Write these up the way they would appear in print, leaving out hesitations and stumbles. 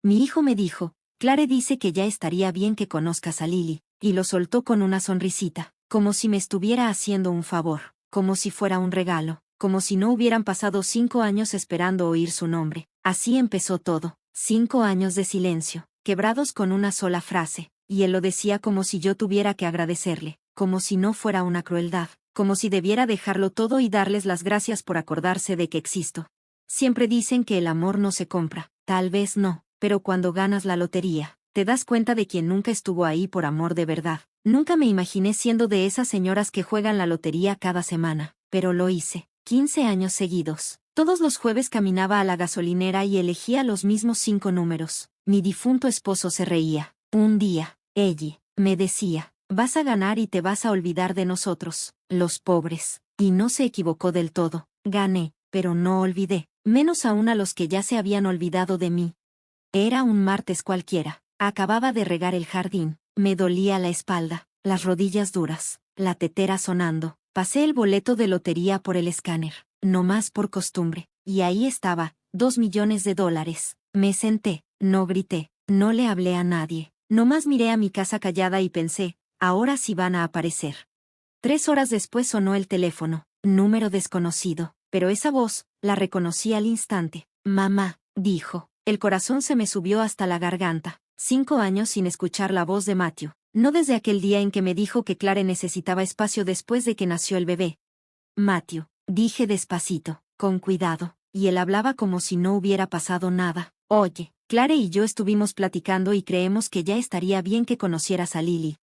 Mi hijo me dijo, Clare dice que ya estaría bien que conozcas a Lily, y lo soltó con una sonrisita, como si me estuviera haciendo un favor, como si fuera un regalo, como si no hubieran pasado 5 años esperando oír su nombre. Así empezó todo, 5 años de silencio, quebrados con una sola frase, y él lo decía como si yo tuviera que agradecerle, como si no fuera una crueldad, como si debiera dejarlo todo y darles las gracias por acordarse de que existo. Siempre dicen que el amor no se compra, tal vez no, pero cuando ganas la lotería, te das cuenta de quien nunca estuvo ahí por amor de verdad. Nunca me imaginé siendo de esas señoras que juegan la lotería cada semana, pero lo hice, 15 años seguidos. Todos los jueves caminaba a la gasolinera y elegía los mismos 5 números. Mi difunto esposo se reía. Un día, ella me decía, vas a ganar y te vas a olvidar de nosotros, los pobres. Y no se equivocó del todo. Gané, pero no olvidé, menos aún a los que ya se habían olvidado de mí. Era un martes cualquiera. Acababa de regar el jardín. Me dolía la espalda, las rodillas duras, la tetera sonando. Pasé el boleto de lotería por el escáner, no más por costumbre, y ahí estaba, $2 millones. Me senté, no grité, no le hablé a nadie, nomás miré a mi casa callada y pensé, ahora sí van a aparecer. 3 horas después sonó el teléfono, número desconocido, pero esa voz, la reconocí al instante. Mamá, dijo. El corazón se me subió hasta la garganta. 5 años sin escuchar la voz de Matthew. No desde aquel día en que me dijo que Clare necesitaba espacio después de que nació el bebé. Matthew, dije despacito, con cuidado, y él hablaba como si no hubiera pasado nada. Oye, Clare y yo estuvimos platicando y creemos que ya estaría bien que conocieras a Lily.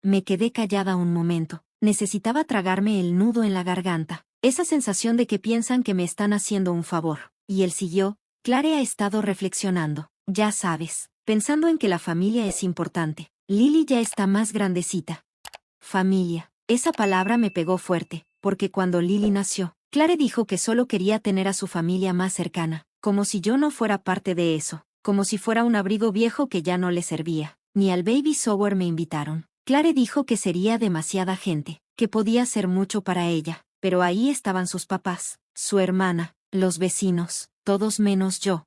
Me quedé callada un momento. Necesitaba tragarme el nudo en la garganta. Esa sensación de que piensan que me están haciendo un favor. Y él siguió. Clare ha estado reflexionando. Ya sabes, pensando en que la familia es importante. Lily ya está más grandecita. Familia. Esa palabra me pegó fuerte, porque cuando Lily nació, Clare dijo que solo quería tener a su familia más cercana, como si yo no fuera parte de eso, como si fuera un abrigo viejo que ya no le servía. Ni al baby shower me invitaron. Clare dijo que sería demasiada gente, que podía ser mucho para ella, pero ahí estaban sus papás, su hermana, los vecinos, todos menos yo.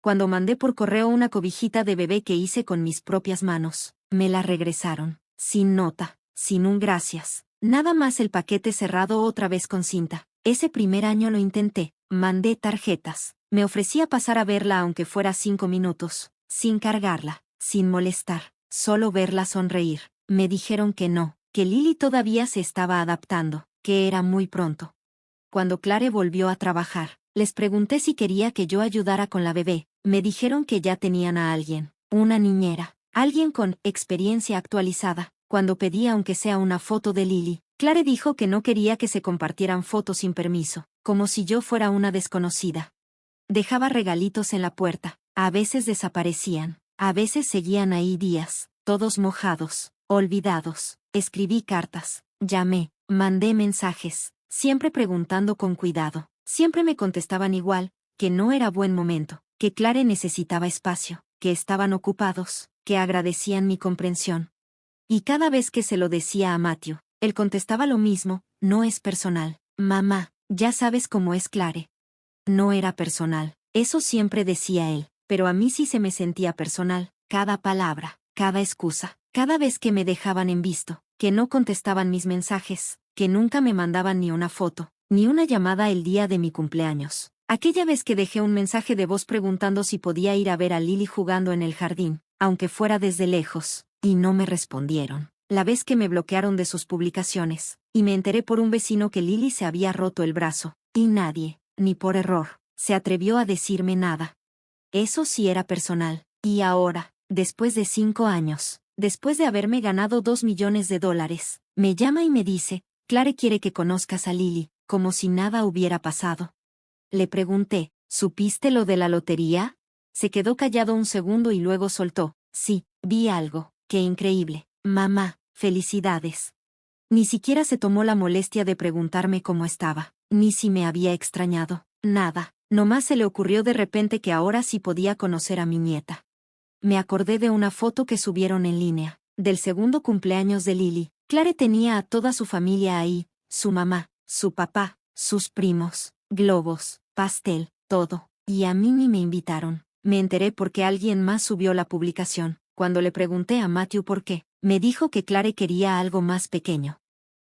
Cuando mandé por correo una cobijita de bebé que hice con mis propias manos, me la regresaron, sin nota, sin un gracias, nada más el paquete cerrado otra vez con cinta. Ese primer año lo intenté, mandé tarjetas, me ofrecía pasar a verla aunque fuera 5 minutos, sin cargarla, sin molestar, solo verla sonreír. Me dijeron que no, que Lily todavía se estaba adaptando, que era muy pronto. Cuando Clare volvió a trabajar, les pregunté si quería que yo ayudara con la bebé. Me dijeron que ya tenían a alguien, una niñera, alguien con experiencia actualizada. Cuando pedí aunque sea una foto de Lily, Clare dijo que no quería que se compartieran fotos sin permiso, como si yo fuera una desconocida. Dejaba regalitos en la puerta, a veces desaparecían, a veces seguían ahí días, todos mojados, olvidados. Escribí cartas, llamé, mandé mensajes, siempre preguntando con cuidado. Siempre me contestaban igual, que no era buen momento, que Clare necesitaba espacio, que estaban ocupados, que agradecían mi comprensión. Y cada vez que se lo decía a Matthew, él contestaba lo mismo, no es personal. Mamá, ya sabes cómo es Clare. No era personal, eso siempre decía él, pero a mí sí se me sentía personal, cada palabra, cada excusa, cada vez que me dejaban en visto, que no contestaban mis mensajes, que nunca me mandaban ni una foto, ni una llamada el día de mi cumpleaños. Aquella vez que dejé un mensaje de voz preguntando si podía ir a ver a Lily jugando en el jardín, aunque fuera desde lejos, y no me respondieron. La vez que me bloquearon de sus publicaciones, y me enteré por un vecino que Lily se había roto el brazo, y nadie, ni por error, se atrevió a decirme nada. Eso sí era personal. Y ahora, después de 5 años, después de haberme ganado $2 millones, me llama y me dice, Clare quiere que conozcas a Lily, como si nada hubiera pasado. Le pregunté, ¿supiste lo de la lotería? Se quedó callado un segundo y luego soltó, sí, vi algo, qué increíble. Mamá, felicidades. Ni siquiera se tomó la molestia de preguntarme cómo estaba, ni si me había extrañado, nada, nomás se le ocurrió de repente que ahora sí podía conocer a mi nieta. Me acordé de una foto que subieron en línea, del segundo cumpleaños de Lily. Clare tenía a toda su familia ahí, su mamá, su papá, sus primos, globos, pastel, todo, y a mí ni me invitaron. Me enteré porque alguien más subió la publicación. Cuando le pregunté a Matthew por qué, me dijo que Clare quería algo más pequeño.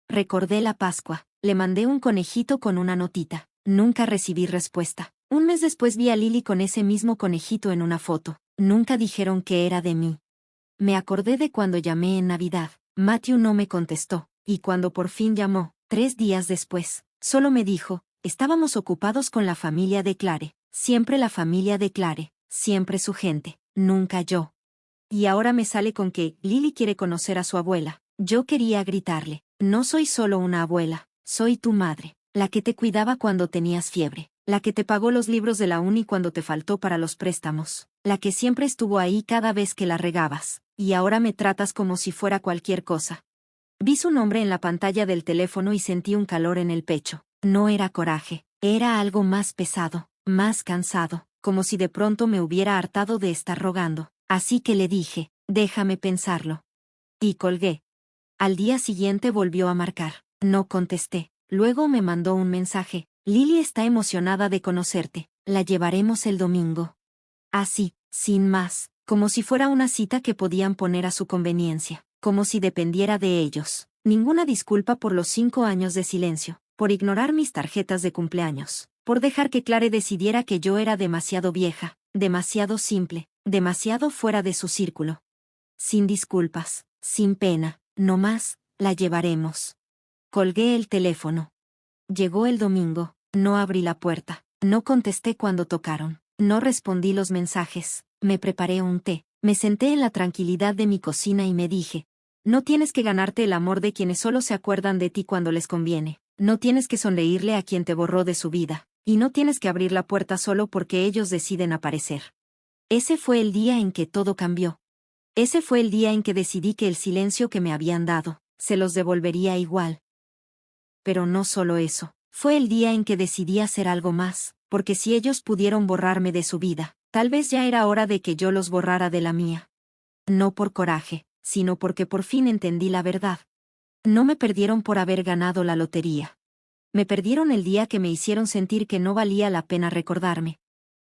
Recordé la Pascua. Le mandé un conejito con una notita. Nunca recibí respuesta. Un mes después vi a Lily con ese mismo conejito en una foto. Nunca dijeron que era de mí. Me acordé de cuando llamé en Navidad. Matthew no me contestó, y cuando por fin llamó, 3 días después, solo me dijo, estábamos ocupados con la familia de Clare, siempre la familia de Clare, siempre su gente, nunca yo. Y ahora me sale con que Lily quiere conocer a su abuela. Yo quería gritarle, no soy solo una abuela, soy tu madre, la que te cuidaba cuando tenías fiebre, la que te pagó los libros de la uni cuando te faltó para los préstamos, la que siempre estuvo ahí cada vez que la regabas, y ahora me tratas como si fuera cualquier cosa. Vi su nombre en la pantalla del teléfono y sentí un calor en el pecho. No era coraje, era algo más pesado, más cansado, como si de pronto me hubiera hartado de estar rogando. Así que le dije, déjame pensarlo. Y colgué. Al día siguiente volvió a marcar. No contesté. Luego me mandó un mensaje. Lily está emocionada de conocerte. La llevaremos el domingo. Así, sin más, como si fuera una cita que podían poner a su conveniencia, como si dependiera de ellos. Ninguna disculpa por los 5 años de silencio, por ignorar mis tarjetas de cumpleaños, por dejar que Clare decidiera que yo era demasiado vieja, demasiado simple, demasiado fuera de su círculo. Sin disculpas, sin pena, no más, la llevaremos. Colgué el teléfono. Llegó el domingo, no abrí la puerta, no contesté cuando tocaron, no respondí los mensajes, me preparé un té, me senté en la tranquilidad de mi cocina y me dije, no tienes que ganarte el amor de quienes solo se acuerdan de ti cuando les conviene, no tienes que sonreírle a quien te borró de su vida, y no tienes que abrir la puerta solo porque ellos deciden aparecer. Ese fue el día en que todo cambió. Ese fue el día en que decidí que el silencio que me habían dado, se los devolvería igual. Pero no solo eso, fue el día en que decidí hacer algo más, porque si ellos pudieron borrarme de su vida, tal vez ya era hora de que yo los borrara de la mía. No por coraje, sino porque por fin entendí la verdad. No me perdieron por haber ganado la lotería. Me perdieron el día que me hicieron sentir que no valía la pena recordarme.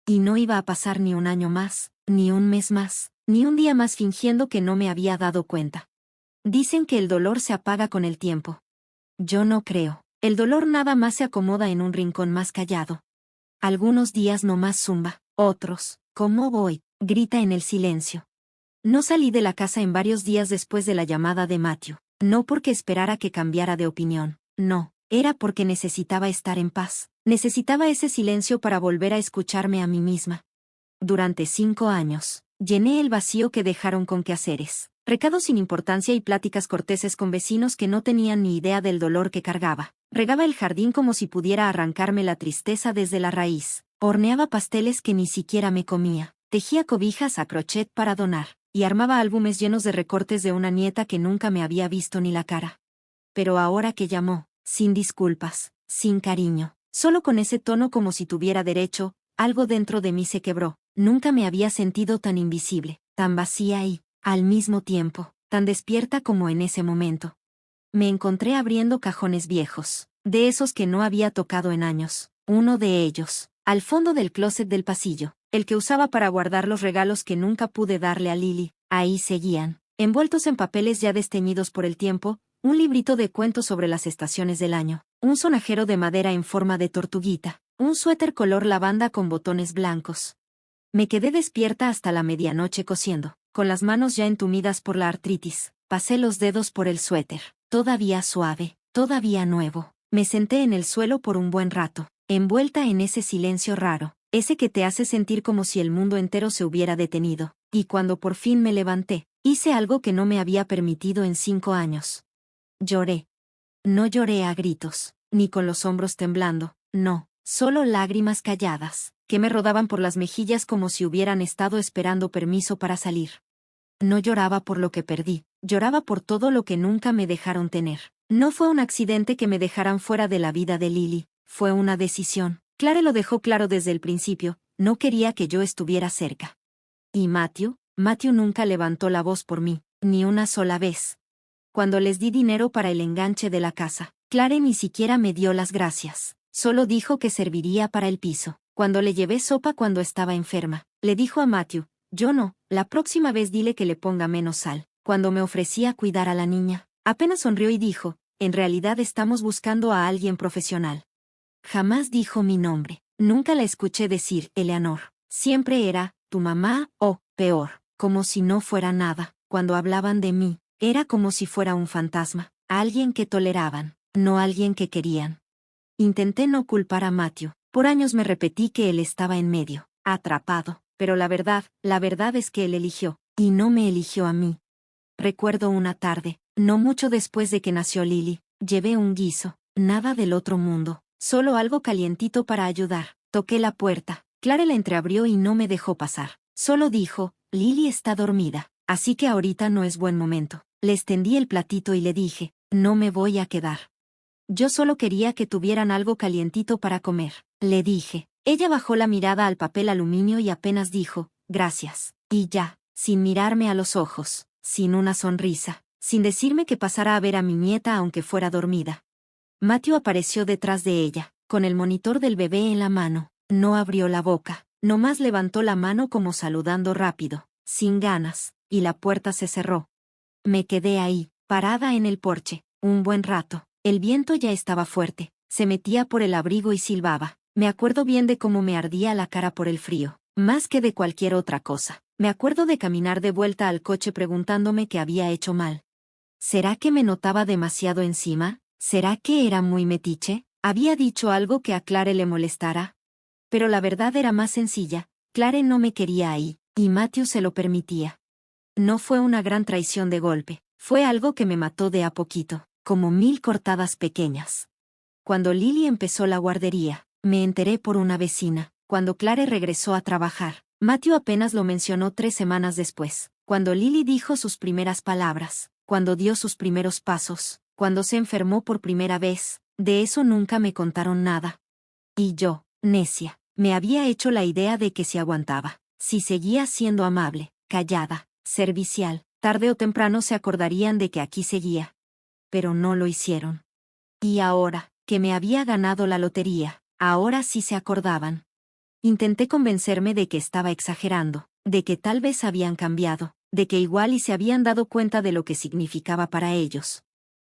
Y no iba a pasar ni un año más, ni un mes más, ni un día más fingiendo que no me había dado cuenta. Dicen que el dolor se apaga con el tiempo. Yo no creo. El dolor nada más se acomoda en un rincón más callado. Algunos días no más zumba, otros, ¿cómo voy?, grita en el silencio. No salí de la casa en varios días después de la llamada de Matthew. No porque esperara que cambiara de opinión, no, era porque necesitaba estar en paz. Necesitaba ese silencio para volver a escucharme a mí misma. Durante 5 años, llené el vacío que dejaron con quehaceres, recados sin importancia y pláticas corteses con vecinos que no tenían ni idea del dolor que cargaba. Regaba el jardín como si pudiera arrancarme la tristeza desde la raíz. Horneaba pasteles que ni siquiera me comía. Tejía cobijas a crochet para donar. Y armaba álbumes llenos de recortes de una nieta que nunca me había visto ni la cara. Pero ahora que llamó, sin disculpas, sin cariño, solo con ese tono como si tuviera derecho, algo dentro de mí se quebró. Nunca me había sentido tan invisible, tan vacía y, al mismo tiempo, tan despierta como en ese momento. Me encontré abriendo cajones viejos, de esos que no había tocado en años. Uno de ellos, al fondo del closet del pasillo, el que usaba para guardar los regalos que nunca pude darle a Lily, ahí seguían, envueltos en papeles ya desteñidos por el tiempo, un librito de cuentos sobre las estaciones del año, un sonajero de madera en forma de tortuguita, un suéter color lavanda con botones blancos. Me quedé despierta hasta la medianoche cosiendo, con las manos ya entumidas por la artritis. Pasé los dedos por el suéter, todavía suave, todavía nuevo. Me senté en el suelo por un buen rato, envuelta en ese silencio raro, ese que te hace sentir como si el mundo entero se hubiera detenido. Y cuando por fin me levanté, hice algo que no me había permitido en 5 años. Lloré. No lloré a gritos, ni con los hombros temblando, no, solo lágrimas calladas, que me rodaban por las mejillas como si hubieran estado esperando permiso para salir. No lloraba por lo que perdí, lloraba por todo lo que nunca me dejaron tener. No fue un accidente que me dejaran fuera de la vida de Lily, fue una decisión. Clare lo dejó claro desde el principio, no quería que yo estuviera cerca. ¿Y Matthew? Matthew nunca levantó la voz por mí, ni una sola vez. Cuando les di dinero para el enganche de la casa, Clare ni siquiera me dio las gracias, solo dijo que serviría para el piso. Cuando le llevé sopa cuando estaba enferma, le dijo a Matthew. Yo no, la próxima vez dile que le ponga menos sal. Cuando me ofrecía cuidar a la niña, apenas sonrió y dijo, en realidad estamos buscando a alguien profesional. Jamás dijo mi nombre. Nunca la escuché decir Eleanor. Siempre era, tu mamá, o, peor, como si no fuera nada. Cuando hablaban de mí, era como si fuera un fantasma, alguien que toleraban, no alguien que querían. Intenté no culpar a Matthew. Por años me repetí que él estaba en medio, atrapado, pero la verdad es que él eligió, y no me eligió a mí. Recuerdo una tarde, no mucho después de que nació Lily, llevé un guiso, nada del otro mundo, solo algo calientito para ayudar. Toqué la puerta, Clare la entreabrió y no me dejó pasar. Solo dijo, Lily está dormida, así que ahorita no es buen momento. Le extendí el platito y le dije, no me voy a quedar. Yo solo quería que tuvieran algo calientito para comer, le dije. Ella bajó la mirada al papel aluminio y apenas dijo, gracias. Y ya, sin mirarme a los ojos, sin una sonrisa, sin decirme que pasara a ver a mi nieta aunque fuera dormida. Matthew apareció detrás de ella, con el monitor del bebé en la mano. No abrió la boca, nomás levantó la mano como saludando rápido, sin ganas, y la puerta se cerró. Me quedé ahí, parada en el porche, un buen rato. El viento ya estaba fuerte, se metía por el abrigo y silbaba. Me acuerdo bien de cómo me ardía la cara por el frío, más que de cualquier otra cosa. Me acuerdo de caminar de vuelta al coche preguntándome qué había hecho mal. ¿Será que me notaba demasiado encima? ¿Será que era muy metiche? ¿Había dicho algo que a Clare le molestara? Pero la verdad era más sencilla, Clare no me quería ahí, y Matthew se lo permitía. No fue una gran traición de golpe, fue algo que me mató de a poquito, como 1000 cortadas pequeñas. Cuando Lily empezó la guardería, me enteré por una vecina. Cuando Clare regresó a trabajar, Matthew apenas lo mencionó 3 semanas después. Cuando Lily dijo sus primeras palabras, cuando dio sus primeros pasos, cuando se enfermó por primera vez, de eso nunca me contaron nada. Y yo, necia, me había hecho la idea de que si aguantaba, si seguía siendo amable, callada, servicial, tarde o temprano se acordarían de que aquí seguía. Pero no lo hicieron. Y ahora, que me había ganado la lotería, ahora sí se acordaban. Intenté convencerme de que estaba exagerando, de que tal vez habían cambiado, de que igual y se habían dado cuenta de lo que significaba para ellos.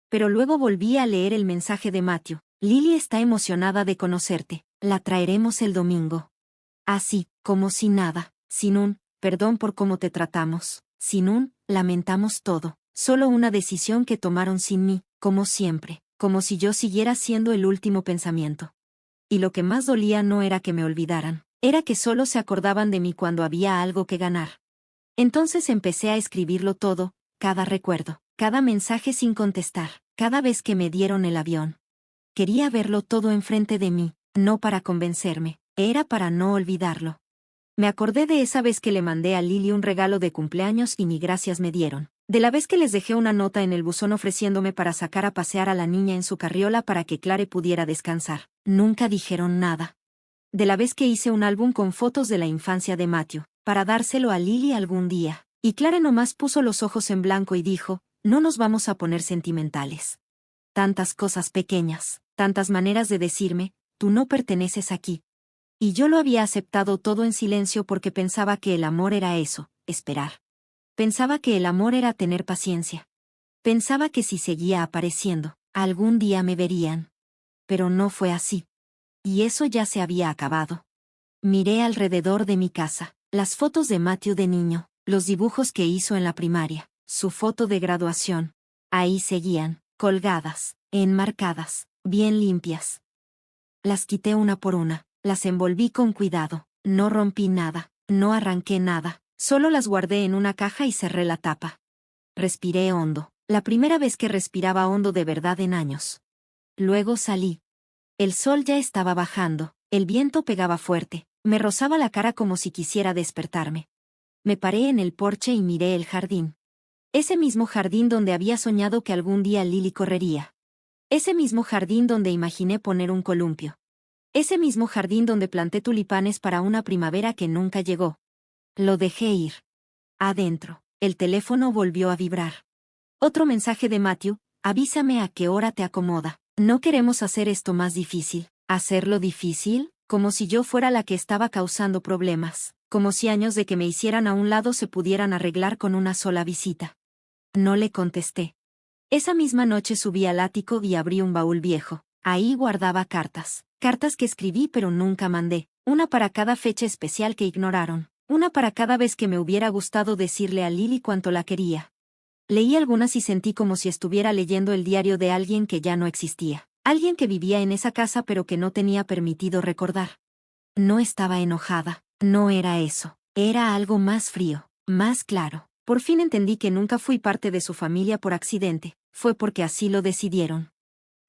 Pero luego volví a leer el mensaje de Matthew. Lily está emocionada de conocerte, la traeremos el domingo. Así, como si nada, sin un, perdón por cómo te tratamos, sin un, lamentamos todo, solo una decisión que tomaron sin mí, como siempre, como si yo siguiera siendo el último pensamiento. Y lo que más dolía no era que me olvidaran, era que solo se acordaban de mí cuando había algo que ganar. Entonces empecé a escribirlo todo, cada recuerdo, cada mensaje sin contestar, cada vez que me dieron el avión. Quería verlo todo enfrente de mí, no para convencerme, era para no olvidarlo. Me acordé de esa vez que le mandé a Lily un regalo de cumpleaños y ni gracias me dieron. De la vez que les dejé una nota en el buzón ofreciéndome para sacar a pasear a la niña en su carriola para que Clare pudiera descansar. Nunca dijeron nada. De la vez que hice un álbum con fotos de la infancia de Matthew, para dárselo a Lily algún día. Y Clare nomás puso los ojos en blanco y dijo, no nos vamos a poner sentimentales. Tantas cosas pequeñas, tantas maneras de decirme, tú no perteneces aquí. Y yo lo había aceptado todo en silencio porque pensaba que el amor era eso, esperar. Pensaba que el amor era tener paciencia. Pensaba que si seguía apareciendo, algún día me verían. Pero no fue así. Y eso ya se había acabado. Miré alrededor de mi casa, las fotos de Matthew de niño, los dibujos que hizo en la primaria, su foto de graduación. Ahí seguían, colgadas, enmarcadas, bien limpias. Las quité una por una, las envolví con cuidado, no rompí nada, no arranqué nada, solo las guardé en una caja y cerré la tapa. Respiré hondo, la primera vez que respiraba hondo de verdad en años. Luego salí. El sol ya estaba bajando, el viento pegaba fuerte, me rozaba la cara como si quisiera despertarme. Me paré en el porche y miré el jardín. Ese mismo jardín donde había soñado que algún día Lily correría. Ese mismo jardín donde imaginé poner un columpio. Ese mismo jardín donde planté tulipanes para una primavera que nunca llegó. Lo dejé ir. Adentro, el teléfono volvió a vibrar. Otro mensaje de Matthew, avísame a qué hora te acomoda. No queremos hacer esto más difícil. ¿Hacerlo difícil? Como si yo fuera la que estaba causando problemas. como si años de que me hicieran a un lado se pudieran arreglar con una sola visita. No le contesté. Esa misma noche subí al ático y abrí un baúl viejo. Ahí guardaba cartas. Cartas que escribí pero nunca mandé. Una para cada fecha especial que ignoraron. Una para cada vez que me hubiera gustado decirle a Lily cuánto la quería. Leí algunas y sentí como si estuviera leyendo el diario de alguien que ya no existía. Alguien que vivía en esa casa pero que no tenía permitido recordar. No estaba enojada. No era eso. Era algo más frío, más claro. Por fin entendí que nunca fui parte de su familia por accidente. Fue porque así lo decidieron.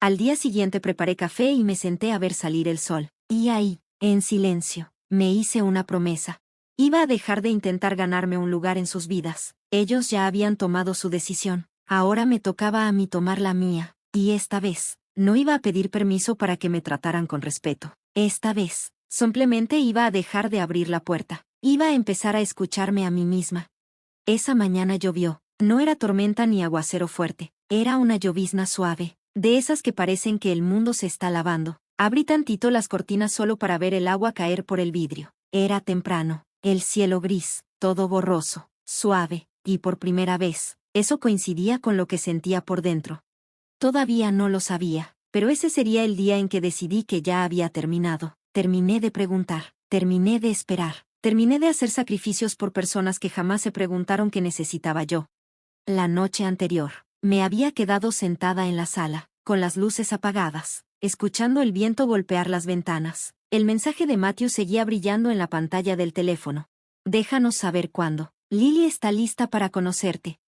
Al día siguiente preparé café y me senté a ver salir el sol. Y ahí, en silencio, me hice una promesa. Iba a dejar de intentar ganarme un lugar en sus vidas. Ellos ya habían tomado su decisión. Ahora me tocaba a mí tomar la mía. Y esta vez, no iba a pedir permiso para que me trataran con respeto. Esta vez, simplemente iba a dejar de abrir la puerta. Iba a empezar a escucharme a mí misma. Esa mañana llovió. No era tormenta ni aguacero fuerte. Era una llovizna suave. De esas que parecen que el mundo se está lavando. Abrí tantito las cortinas solo para ver el agua caer por el vidrio. Era temprano, el cielo gris, todo borroso, suave, y por primera vez, eso coincidía con lo que sentía por dentro. Todavía no lo sabía, pero ese sería el día en que decidí que ya había terminado. Terminé de preguntar, terminé de esperar, terminé de hacer sacrificios por personas que jamás se preguntaron qué necesitaba yo. La noche anterior, me había quedado sentada en la sala, con las luces apagadas, escuchando el viento golpear las ventanas. El mensaje de Matthew seguía brillando en la pantalla del teléfono. Déjanos saber cuándo. Lily está lista para conocerte.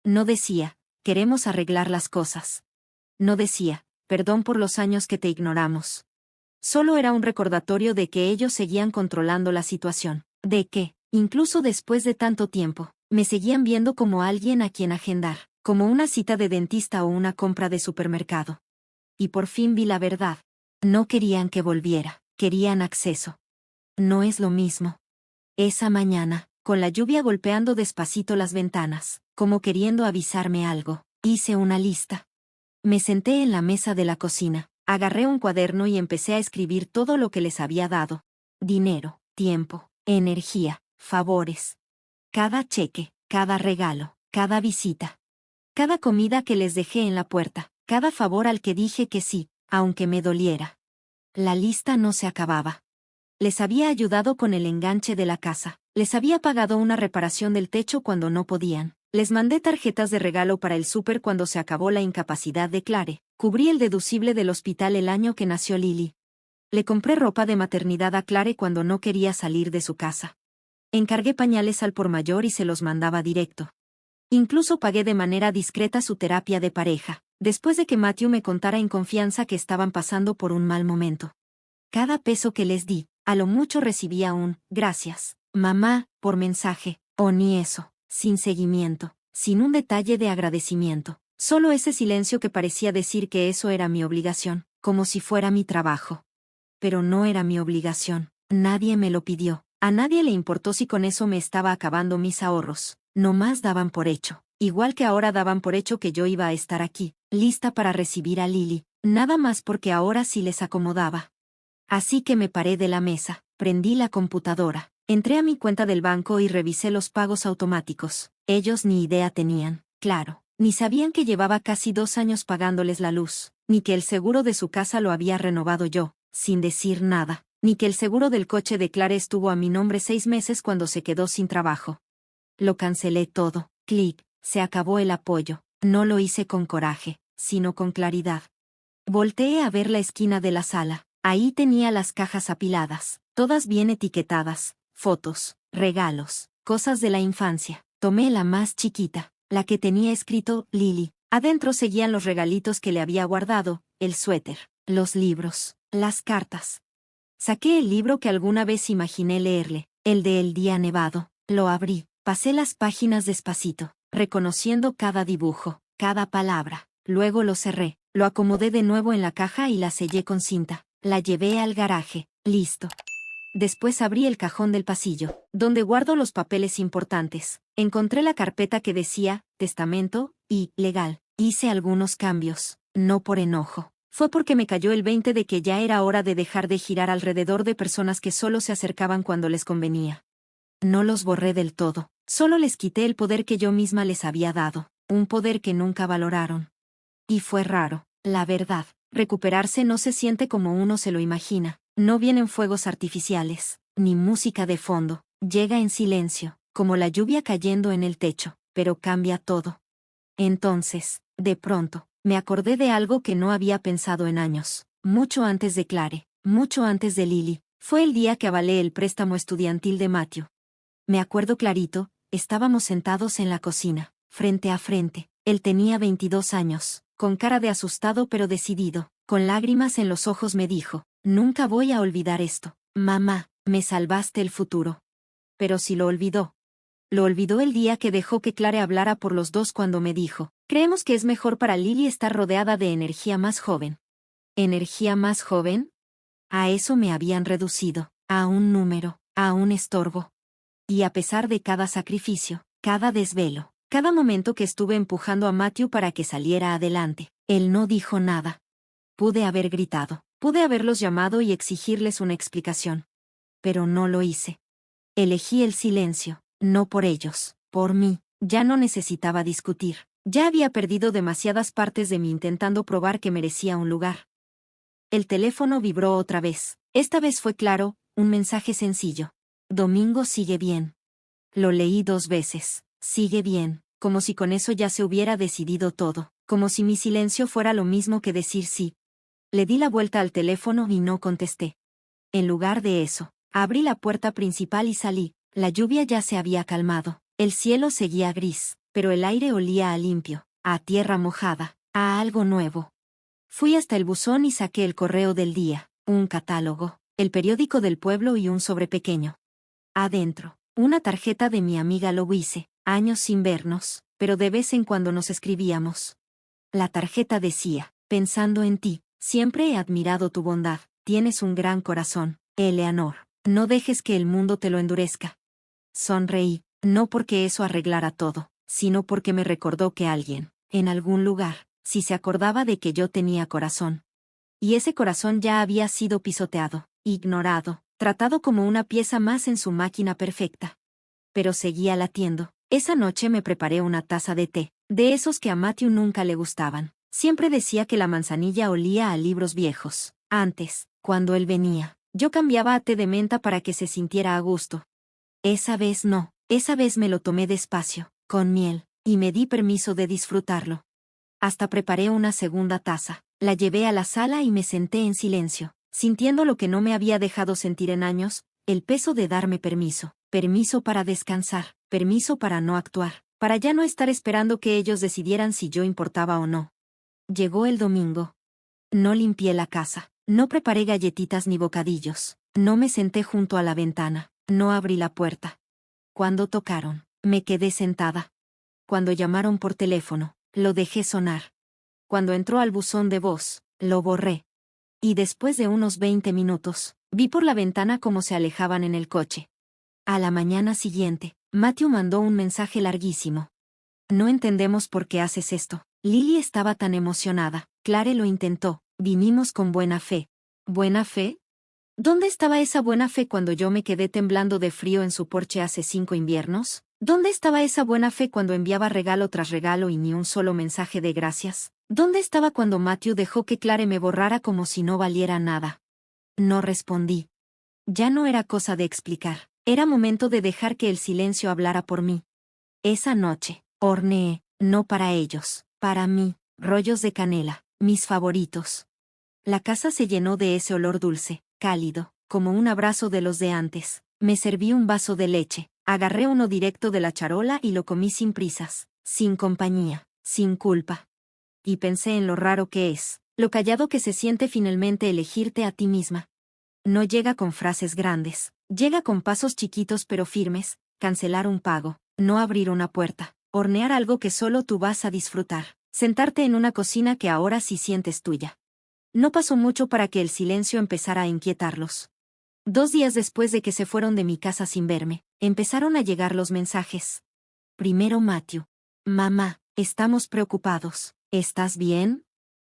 No decía, queremos arreglar las cosas. No decía, perdón por los años que te ignoramos. Solo era un recordatorio de que ellos seguían controlando la situación. De que, incluso después de tanto tiempo, me seguían viendo como alguien a quien agendar, como una cita de dentista o una compra de supermercado. Y por fin vi la verdad. No querían que volviera, querían acceso. No es lo mismo. Esa mañana, con la lluvia golpeando despacito las ventanas, como queriendo avisarme algo, hice una lista. Me senté en la mesa de la cocina, agarré un cuaderno y empecé a escribir todo lo que les había dado. Dinero, tiempo, energía, favores. Cada cheque, cada regalo, cada visita. Cada comida que les dejé en la puerta, cada favor al que dije que sí, aunque me doliera. La lista no se acababa. Les había ayudado con el enganche de la casa, les había pagado una reparación del techo cuando no podían, les mandé tarjetas de regalo para el súper cuando se acabó la incapacidad de Clare, cubrí el deducible del hospital el año que nació Lily. Le compré ropa de maternidad a Clare cuando no quería salir de su casa. Encargué pañales al por mayor y se los mandaba directo. Incluso pagué de manera discreta su terapia de pareja, después de que Matthew me contara en confianza que estaban pasando por un mal momento. Cada peso que les di, a lo mucho recibía un «gracias, mamá», por mensaje, o ni eso, sin seguimiento, sin un detalle de agradecimiento. Solo ese silencio que parecía decir que eso era mi obligación, como si fuera mi trabajo. Pero no era mi obligación, nadie me lo pidió, a nadie le importó si con eso me estaba acabando mis ahorros, nomás daban por hecho, igual que ahora daban por hecho que yo iba a estar aquí, lista para recibir a Lily, nada más porque ahora sí les acomodaba. Así que me paré de la mesa, prendí la computadora, entré a mi cuenta del banco y revisé los pagos automáticos. Ellos ni idea tenían, claro, ni sabían que llevaba casi 2 años pagándoles la luz, ni que el seguro de su casa lo había renovado yo, sin decir nada, ni que el seguro del coche de Clare estuvo a mi nombre 6 meses cuando se quedó sin trabajo. Lo cancelé todo, clic, se acabó el apoyo. No lo hice con coraje, sino con claridad. Volteé a ver la esquina de la sala. Ahí tenía las cajas apiladas, todas bien etiquetadas, fotos, regalos, cosas de la infancia. Tomé la más chiquita, la que tenía escrito Lily. Adentro seguían los regalitos que le había guardado, el suéter, los libros, las cartas. Saqué el libro que alguna vez imaginé leerle, el de El día nevado. Lo abrí, pasé las páginas despacito, reconociendo cada dibujo, cada palabra. Luego lo cerré, lo acomodé de nuevo en la caja y la sellé con cinta. La llevé al garaje, listo. Después abrí el cajón del pasillo, donde guardo los papeles importantes. Encontré la carpeta que decía, testamento, y, legal. Hice algunos cambios, no por enojo. Fue porque me cayó el 20 de que ya era hora de dejar de girar alrededor de personas que solo se acercaban cuando les convenía. No los borré del todo, solo les quité el poder que yo misma les había dado, un poder que nunca valoraron. Y fue raro, la verdad. Recuperarse no se siente como uno se lo imagina, no vienen fuegos artificiales, ni música de fondo, llega en silencio, como la lluvia cayendo en el techo, pero cambia todo. Entonces, de pronto, me acordé de algo que no había pensado en años, mucho antes de Clare, mucho antes de Lily, fue el día que avalé el préstamo estudiantil de Matthew. Me acuerdo clarito, estábamos sentados en la cocina, frente a frente, él tenía 22 años, con cara de asustado pero decidido, con lágrimas en los ojos me dijo, nunca voy a olvidar esto, mamá, me salvaste el futuro. Pero si lo olvidó. Lo olvidó el día que dejó que Clare hablara por los dos cuando me dijo, creemos que es mejor para Lily estar rodeada de energía más joven. ¿Energía más joven? A eso me habían reducido, a un número, a un estorbo. Y a pesar de cada sacrificio, cada desvelo, cada momento que estuve empujando a Matthew para que saliera adelante, él no dijo nada. Pude haber gritado, pude haberlos llamado y exigirles una explicación. Pero no lo hice. Elegí el silencio, no por ellos, por mí. Ya no necesitaba discutir. Ya había perdido demasiadas partes de mí intentando probar que merecía un lugar. El teléfono vibró otra vez. Esta vez fue claro, un mensaje sencillo. Domingo sigue bien. Lo leí 2 veces. Sigue bien, como si con eso ya se hubiera decidido todo, como si mi silencio fuera lo mismo que decir sí. Le di la vuelta al teléfono y no contesté. En lugar de eso, abrí la puerta principal y salí. La lluvia ya se había calmado. El cielo seguía gris, pero el aire olía a limpio, a tierra mojada, a algo nuevo. Fui hasta el buzón y saqué el correo del día, un catálogo, el periódico del pueblo y un sobre pequeño. Adentro, una tarjeta de mi amiga Louise, años sin vernos, pero de vez en cuando nos escribíamos. La tarjeta decía, pensando en ti, siempre he admirado tu bondad, tienes un gran corazón, Eleanor, no dejes que el mundo te lo endurezca. Sonreí, no porque eso arreglara todo, sino porque me recordó que alguien, en algún lugar, si se acordaba de que yo tenía corazón. Y ese corazón ya había sido pisoteado, ignorado, tratado como una pieza más en su máquina perfecta. Pero seguía latiendo. Esa noche me preparé una taza de té, de esos que a Matthew nunca le gustaban. Siempre decía que la manzanilla olía a libros viejos. Antes, cuando él venía, yo cambiaba a té de menta para que se sintiera a gusto. Esa vez no, esa vez me lo tomé despacio, con miel, y me di permiso de disfrutarlo. Hasta preparé una segunda taza, la llevé a la sala y me senté en silencio, sintiendo lo que no me había dejado sentir en años, el peso de darme permiso, permiso para descansar, permiso para no actuar, para ya no estar esperando que ellos decidieran si yo importaba o no. Llegó el domingo. No limpié la casa, no preparé galletitas ni bocadillos, no me senté junto a la ventana, no abrí la puerta. Cuando tocaron, me quedé sentada. Cuando llamaron por teléfono, lo dejé sonar. Cuando entró al buzón de voz, lo borré. Y después de unos 20 minutos, vi por la ventana cómo se alejaban en el coche. A la mañana siguiente, Matthew mandó un mensaje larguísimo. No entendemos por qué haces esto. Lily estaba tan emocionada. Clare lo intentó. Vinimos con buena fe. ¿Buena fe? ¿Dónde estaba esa buena fe cuando yo me quedé temblando de frío en su porche hace 5 inviernos? ¿Dónde estaba esa buena fe cuando enviaba regalo tras regalo y ni un solo mensaje de gracias? ¿Dónde estaba cuando Matthew dejó que Clare me borrara como si no valiera nada? No respondí. Ya no era cosa de explicar. Era momento de dejar que el silencio hablara por mí. Esa noche, horneé, no para ellos, para mí, rollos de canela, mis favoritos. La casa se llenó de ese olor dulce, cálido, como un abrazo de los de antes. Me serví un vaso de leche, agarré uno directo de la charola y lo comí sin prisas, sin compañía, sin culpa. Y pensé en lo raro que es, lo callado que se siente finalmente elegirte a ti misma. No llega con frases grandes, llega con pasos chiquitos pero firmes, cancelar un pago, no abrir una puerta, hornear algo que solo tú vas a disfrutar, sentarte en una cocina que ahora sí sientes tuya. No pasó mucho para que el silencio empezara a inquietarlos. 2 días después de que se fueron de mi casa sin verme, empezaron a llegar los mensajes. Primero Matthew. Mamá, estamos preocupados. ¿Estás bien?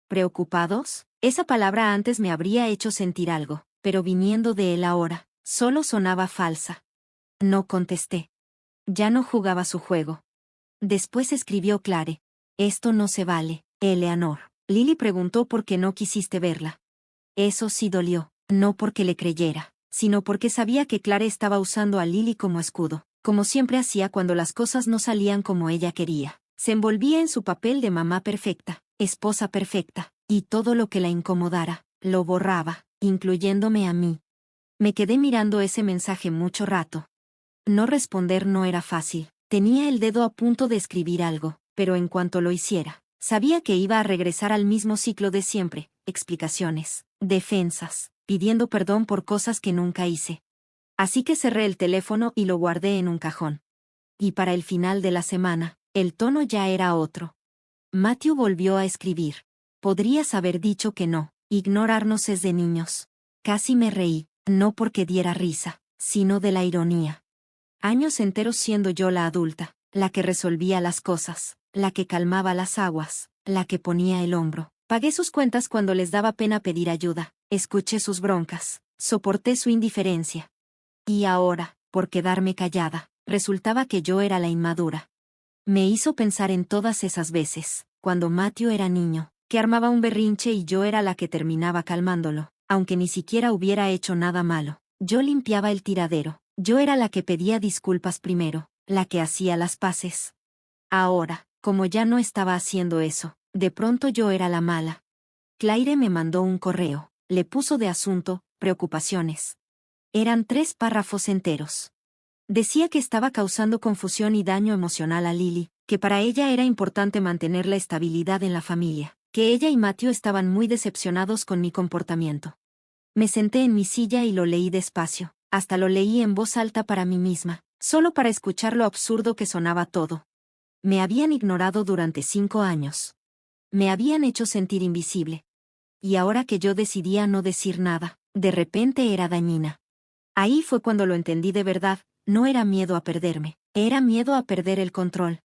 ¿Preocupados? Esa palabra antes me habría hecho sentir algo, pero viniendo de él ahora, solo sonaba falsa. No contesté. Ya no jugaba su juego. Después escribió Clare. Esto no se vale, Eleanor. Lily preguntó por qué no quisiste verla. Eso sí dolió, no porque le creyera, sino porque sabía que Clare estaba usando a Lily como escudo, como siempre hacía cuando las cosas no salían como ella quería. Se envolvía en su papel de mamá perfecta, esposa perfecta, y todo lo que la incomodara, lo borraba, incluyéndome a mí. Me quedé mirando ese mensaje mucho rato. No responder no era fácil. Tenía el dedo a punto de escribir algo, pero en cuanto lo hiciera, sabía que iba a regresar al mismo ciclo de siempre, explicaciones, defensas, pidiendo perdón por cosas que nunca hice. Así que cerré el teléfono y lo guardé en un cajón. Y para el final de la semana, el tono ya era otro. Matthew volvió a escribir. Podrías haber dicho que no, ignorarnos es de niños. Casi me reí, no porque diera risa, sino de la ironía. Años enteros siendo yo la adulta, la que resolvía las cosas, la que calmaba las aguas, la que ponía el hombro. Pagué sus cuentas cuando les daba pena pedir ayuda, escuché sus broncas, soporté su indiferencia. Y ahora, por quedarme callada, resultaba que yo era la inmadura. Me hizo pensar en todas esas veces, cuando Matthew era niño, que armaba un berrinche y yo era la que terminaba calmándolo, aunque ni siquiera hubiera hecho nada malo. Yo limpiaba el tiradero, yo era la que pedía disculpas primero, la que hacía las paces. Ahora, como ya no estaba haciendo eso, de pronto yo era la mala. Claire me mandó un correo, le puso de asunto, preocupaciones. Eran 3 párrafos enteros. Decía que estaba causando confusión y daño emocional a Lily, que para ella era importante mantener la estabilidad en la familia, que ella y Matthew estaban muy decepcionados con mi comportamiento. Me senté en mi silla y lo leí despacio, hasta lo leí en voz alta para mí misma, solo para escuchar lo absurdo que sonaba todo. Me habían ignorado durante 5 años. Me habían hecho sentir invisible. Y ahora que yo decidía no decir nada, de repente era dañina. Ahí fue cuando lo entendí de verdad, no era miedo a perderme, era miedo a perder el control.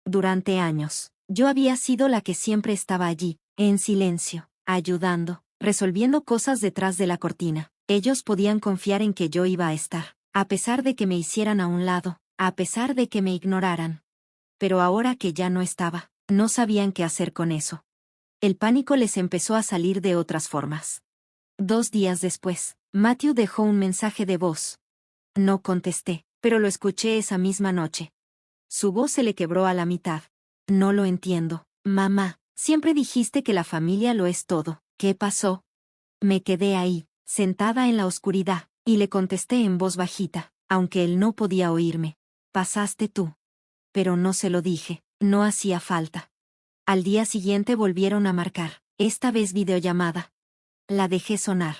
Durante años, yo había sido la que siempre estaba allí, en silencio, ayudando, resolviendo cosas detrás de la cortina. Ellos podían confiar en que yo iba a estar, a pesar de que me hicieran a un lado, a pesar de que me ignoraran. Pero ahora que ya no estaba, no sabían qué hacer con eso. El pánico les empezó a salir de otras formas. 2 días después, Matthew dejó un mensaje de voz. No contesté, pero lo escuché esa misma noche. Su voz se le quebró a la mitad. No lo entiendo, mamá. Siempre dijiste que la familia lo es todo. ¿Qué pasó? Me quedé ahí, sentada en la oscuridad, y le contesté en voz bajita, aunque él no podía oírme. Pasaste tú. Pero no se lo dije, no hacía falta. Al día siguiente volvieron a marcar, esta vez videollamada. La dejé sonar.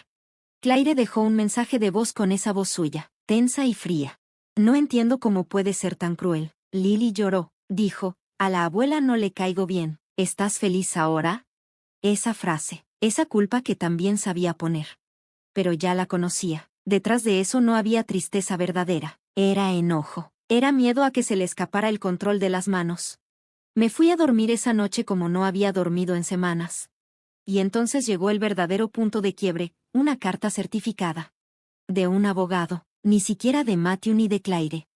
Claire dejó un mensaje de voz con esa voz suya, tensa y fría. No entiendo cómo puede ser tan cruel. Lily lloró, dijo, a la abuela no le caigo bien, ¿estás feliz ahora? Esa frase, esa culpa que también sabía poner. Pero ya la conocía, detrás de eso no había tristeza verdadera, era enojo, era miedo a que se le escapara el control de las manos. Me fui a dormir esa noche como no había dormido en semanas. Y entonces llegó el verdadero punto de quiebre, una carta certificada. De un abogado, ni siquiera de Matthew ni de Claire.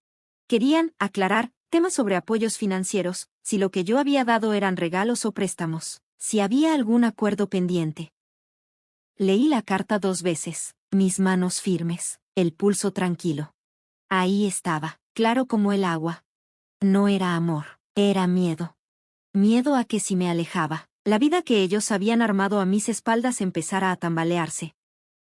Querían aclarar temas sobre apoyos financieros, si lo que yo había dado eran regalos o préstamos, si había algún acuerdo pendiente. Leí la carta 2 veces, mis manos firmes, el pulso tranquilo. Ahí estaba, claro como el agua. No era amor, era miedo. Miedo a que si me alejaba, la vida que ellos habían armado a mis espaldas empezara a tambalearse.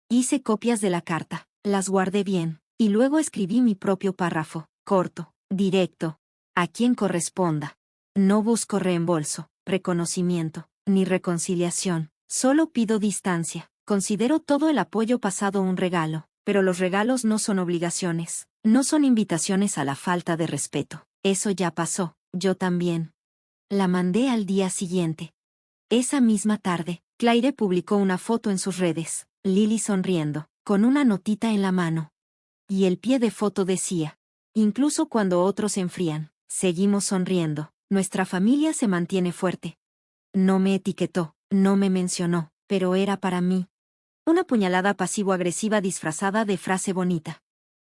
Hice copias de la carta, las guardé bien, y luego escribí mi propio párrafo, corto, directo, a quien corresponda. No busco reembolso, reconocimiento, ni reconciliación, solo pido distancia. Considero todo el apoyo pasado un regalo, pero los regalos no son obligaciones, no son invitaciones a la falta de respeto. Eso ya pasó, yo también. La mandé al día siguiente. Esa misma tarde, Claire publicó una foto en sus redes, Lily sonriendo, con una notita en la mano. Y el pie de foto decía, incluso cuando otros se enfrían, seguimos sonriendo, nuestra familia se mantiene fuerte. No me etiquetó, no me mencionó, pero era para mí. Una puñalada pasivo-agresiva disfrazada de frase bonita.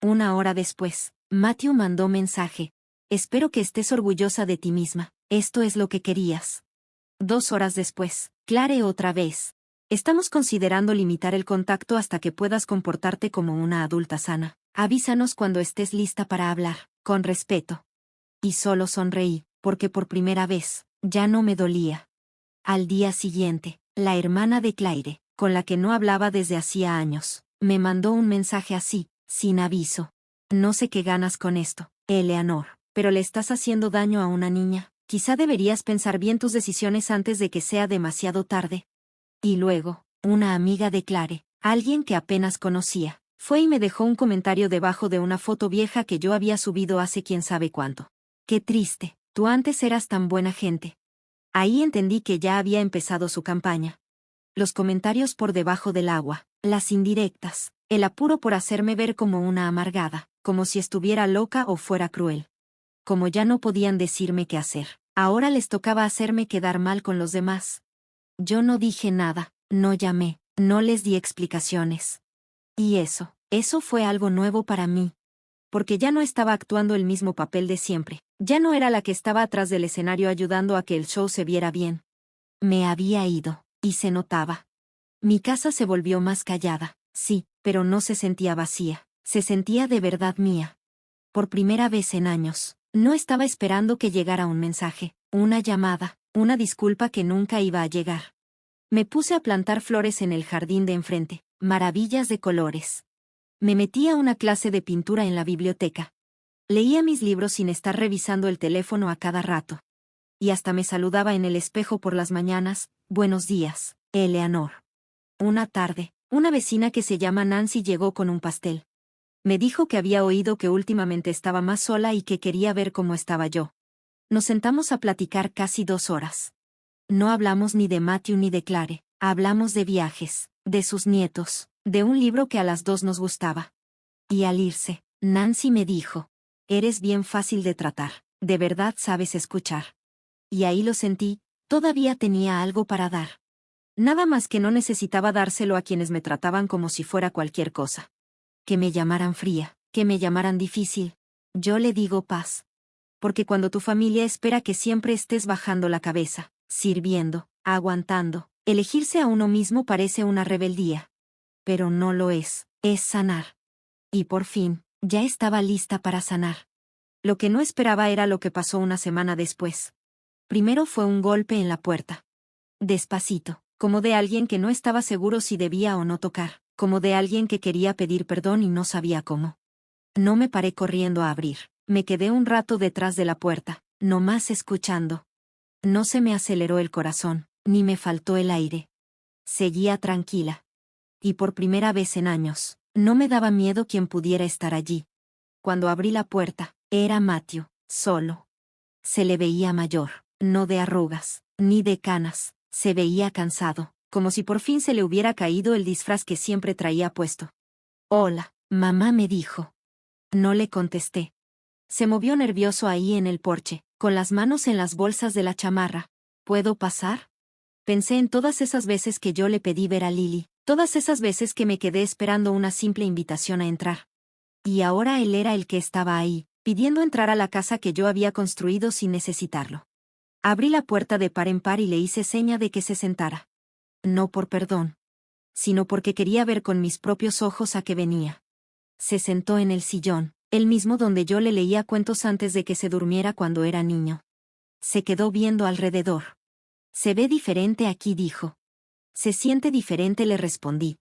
1 hora después, Matthew mandó mensaje. Espero que estés orgullosa de ti misma. Esto es lo que querías. 2 horas después. Clare otra vez. Estamos considerando limitar el contacto hasta que puedas comportarte como una adulta sana. Avísanos cuando estés lista para hablar. Con respeto. Y solo sonreí, porque por primera vez, ya no me dolía. Al día siguiente, la hermana de Claire, con la que no hablaba desde hacía años, me mandó un mensaje así, sin aviso. No sé qué ganas con esto, Eleanor, pero le estás haciendo daño a una niña. Quizá deberías pensar bien tus decisiones antes de que sea demasiado tarde. Y luego, una amiga de Claire, alguien que apenas conocía, fue y me dejó un comentario debajo de una foto vieja que yo había subido hace quién sabe cuánto. Qué triste, tú antes eras tan buena gente. Ahí entendí que ya había empezado su campaña. Los comentarios por debajo del agua, las indirectas, el apuro por hacerme ver como una amargada, como si estuviera loca o fuera cruel. Como ya no podían decirme qué hacer, ahora les tocaba hacerme quedar mal con los demás. Yo no dije nada, no llamé, no les di explicaciones. Y eso fue algo nuevo para mí. Porque ya no estaba actuando el mismo papel de siempre, ya no era la que estaba atrás del escenario ayudando a que el show se viera bien. Me había ido, y se notaba. Mi casa se volvió más callada, sí, pero no se sentía vacía, se sentía de verdad mía. Por primera vez en años, no estaba esperando que llegara un mensaje, una llamada, una disculpa que nunca iba a llegar. Me puse a plantar flores en el jardín de enfrente, maravillas de colores. Me metí a una clase de pintura en la biblioteca. Leía mis libros sin estar revisando el teléfono a cada rato. Y hasta me saludaba en el espejo por las mañanas, buenos días, Eleanor. Una tarde, una vecina que se llama Nancy llegó con un pastel. Me dijo que había oído que últimamente estaba más sola y que quería ver cómo estaba yo. Nos sentamos a platicar casi 2 horas. No hablamos ni de Matthew ni de Claire, hablamos de viajes, de sus nietos, de un libro que a las dos nos gustaba. Y al irse, Nancy me dijo, eres bien fácil de tratar, de verdad sabes escuchar. Y ahí lo sentí, todavía tenía algo para dar. Nada más que no necesitaba dárselo a quienes me trataban como si fuera cualquier cosa. Que me llamaran fría, que me llamaran difícil. Yo le digo paz. Porque cuando tu familia espera que siempre estés bajando la cabeza, sirviendo, aguantando, elegirse a uno mismo parece una rebeldía. Pero no lo es sanar. Y por fin, ya estaba lista para sanar. Lo que no esperaba era lo que pasó una semana después. Primero fue un golpe en la puerta. Despacito, como de alguien que no estaba seguro si debía o no tocar, como de alguien que quería pedir perdón y no sabía cómo. No me paré corriendo a abrir, me quedé un rato detrás de la puerta, nomás escuchando. No se me aceleró el corazón, ni me faltó el aire. Seguía tranquila. Y por primera vez en años, no me daba miedo quien pudiera estar allí. Cuando abrí la puerta, era Matthew, solo. Se le veía mayor, no de arrugas, ni de canas, se veía cansado, como si por fin se le hubiera caído el disfraz que siempre traía puesto. Hola, mamá me dijo. No le contesté. Se movió nervioso ahí en el porche, con las manos en las bolsas de la chamarra. ¿Puedo pasar? Pensé en todas esas veces que yo le pedí ver a Lily, todas esas veces que me quedé esperando una simple invitación a entrar. Y ahora él era el que estaba ahí, pidiendo entrar a la casa que yo había construido sin necesitarlo. Abrí la puerta de par en par y le hice seña de que se sentara. No por perdón, sino porque quería ver con mis propios ojos a qué venía. Se sentó en el sillón, el mismo donde yo le leía cuentos antes de que se durmiera cuando era niño. Se quedó viendo alrededor. Se ve diferente aquí, dijo. Se siente diferente, le respondí.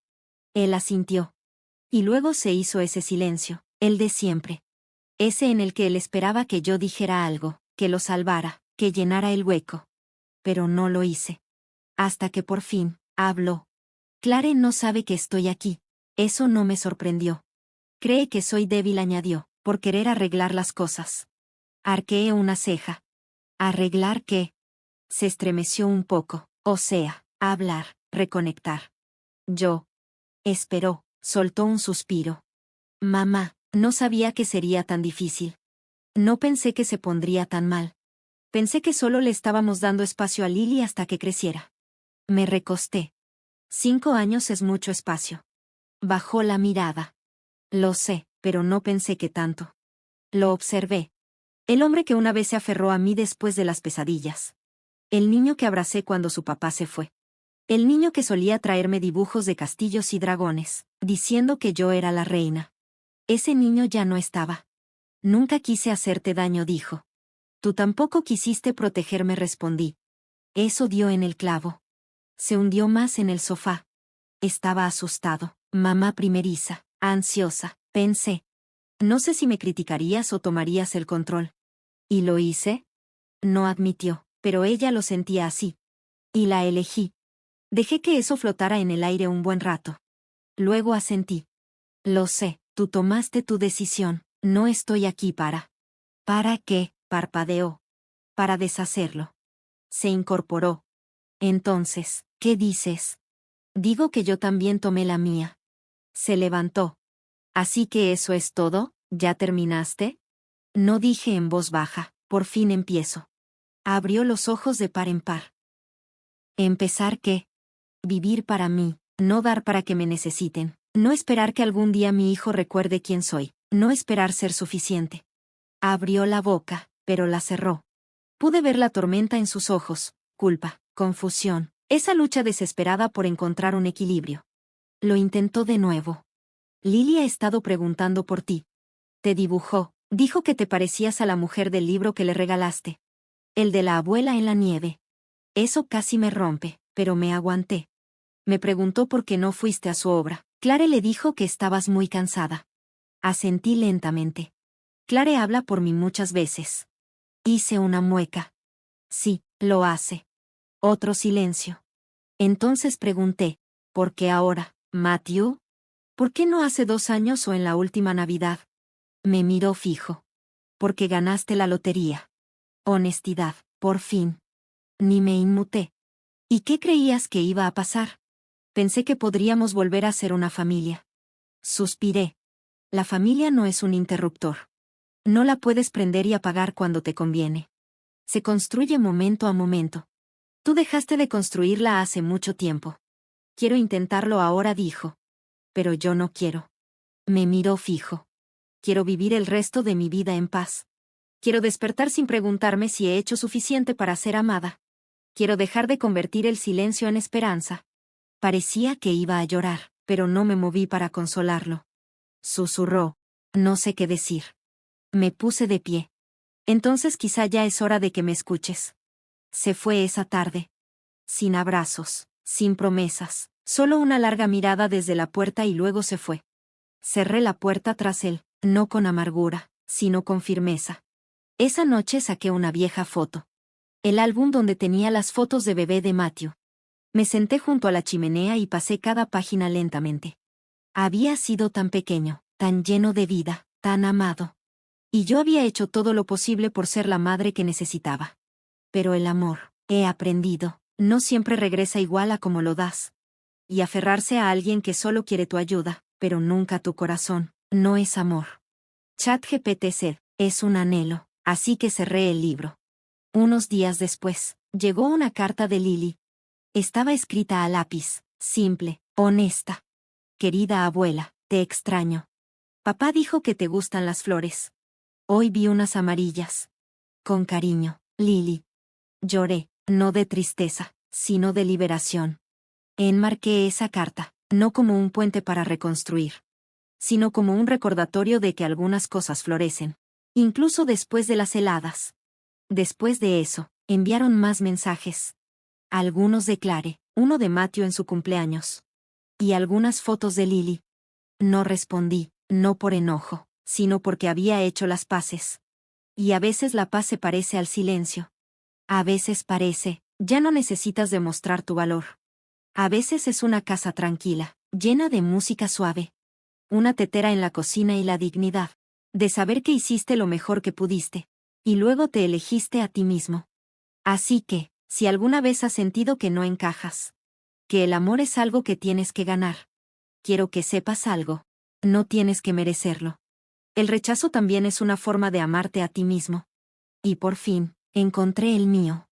Él asintió. Y luego se hizo ese silencio, el de siempre. Ese en el que él esperaba que yo dijera algo, que lo salvara, que llenara el hueco. Pero no lo hice. Hasta que por fin, habló. Clare no sabe que estoy aquí. Eso no me sorprendió. Cree que soy débil, añadió, por querer arreglar las cosas. Arqueé una ceja. ¿Arreglar qué? Se estremeció un poco, o sea, hablar, reconectar. Yo. Esperó, soltó un suspiro. Mamá, no sabía que sería tan difícil. No pensé que se pondría tan mal. Pensé que solo le estábamos dando espacio a Lily hasta que creciera. Me recosté. 5 años es mucho espacio. Bajó la mirada. Lo sé, pero no pensé que tanto. Lo observé. El hombre que una vez se aferró a mí después de las pesadillas. El niño que abracé cuando su papá se fue. El niño que solía traerme dibujos de castillos y dragones, diciendo que yo era la reina. Ese niño ya no estaba. Nunca quise hacerte daño, dijo. Tú tampoco quisiste protegerme, respondí. Eso dio en el clavo. Se hundió más en el sofá. Estaba asustado. Mamá primeriza, ansiosa, pensé. No sé si me criticarías o tomarías el control. ¿Y lo hice? No admitió, pero ella lo sentía así. Y la elegí. Dejé que eso flotara en el aire un buen rato. Luego asentí. Lo sé, tú tomaste tu decisión, no estoy aquí para. ¿Para qué? Parpadeó. Para deshacerlo. Se incorporó. Entonces, ¿qué dices? Digo que yo también tomé la mía. Se levantó. ¿Así que eso es todo? ¿Ya terminaste? No, dije en voz baja, por fin empiezo. Abrió los ojos de par en par. ¿Empezar qué? Vivir para mí, no dar para que me necesiten, no esperar que algún día mi hijo recuerde quién soy, no esperar ser suficiente. Abrió la boca, pero la cerró. Pude ver la tormenta en sus ojos, culpa, confusión, esa lucha desesperada por encontrar un equilibrio. Lo intentó de nuevo. Lily ha estado preguntando por ti. Te dibujó, dijo que te parecías a la mujer del libro que le regalaste. El de la abuela en la nieve. Eso casi me rompe, pero me aguanté. Me preguntó por qué no fuiste a su obra. Clare le dijo que estabas muy cansada. Asentí lentamente. Clare habla por mí muchas veces. Hice una mueca. Sí, lo hace. Otro silencio. Entonces pregunté, ¿por qué ahora, Matthew? ¿Por qué no hace 2 años o en la última Navidad? Me miró fijo. Porque ganaste la lotería. Honestidad, por fin. Ni me inmuté. ¿Y qué creías que iba a pasar? Pensé que podríamos volver a ser una familia. Suspiré. La familia no es un interruptor. No la puedes prender y apagar cuando te conviene. Se construye momento a momento. Tú dejaste de construirla hace mucho tiempo. Quiero intentarlo ahora, dijo. Pero yo no quiero. Me miró fijo. Quiero vivir el resto de mi vida en paz. Quiero despertar sin preguntarme si he hecho suficiente para ser amada. Quiero dejar de convertir el silencio en esperanza. Parecía que iba a llorar, pero no me moví para consolarlo. Susurró. No sé qué decir. Me puse de pie. Entonces quizá ya es hora de que me escuches. Se fue esa tarde. Sin abrazos, sin promesas, solo una larga mirada desde la puerta y luego se fue. Cerré la puerta tras él, no con amargura, sino con firmeza. Esa noche saqué una vieja foto. El álbum donde tenía las fotos de bebé de Matthew. Me senté junto a la chimenea y pasé cada página lentamente. Había sido tan pequeño, tan lleno de vida, tan amado. Y yo había hecho todo lo posible por ser la madre que necesitaba. Pero el amor, he aprendido, no siempre regresa igual a como lo das. Y aferrarse a alguien que solo quiere tu ayuda, pero nunca tu corazón, no es amor. ChatGPT es un anhelo, así que cerré el libro. Unos días después, llegó una carta de Lily. Estaba escrita a lápiz, simple, honesta. Querida abuela, te extraño. Papá dijo que te gustan las flores. Hoy vi unas amarillas. Con cariño, Lily. Lloré, no de tristeza, sino de liberación. Enmarqué esa carta, no como un puente para reconstruir, sino como un recordatorio de que algunas cosas florecen, incluso después de las heladas. Después de eso, enviaron más mensajes. Algunos de Clare, uno de Matthew en su cumpleaños. Y algunas fotos de Lily. No respondí, no por enojo, sino porque había hecho las paces. Y a veces la paz se parece al silencio. A veces parece, ya no necesitas demostrar tu valor. A veces es una casa tranquila, llena de música suave. Una tetera en la cocina y la dignidad de saber que hiciste lo mejor que pudiste. Y luego te elegiste a ti mismo. Así que, si alguna vez has sentido que no encajas, que el amor es algo que tienes que ganar, quiero que sepas algo. No tienes que merecerlo. El rechazo también es una forma de amarte a ti mismo. Y por fin, encontré el mío.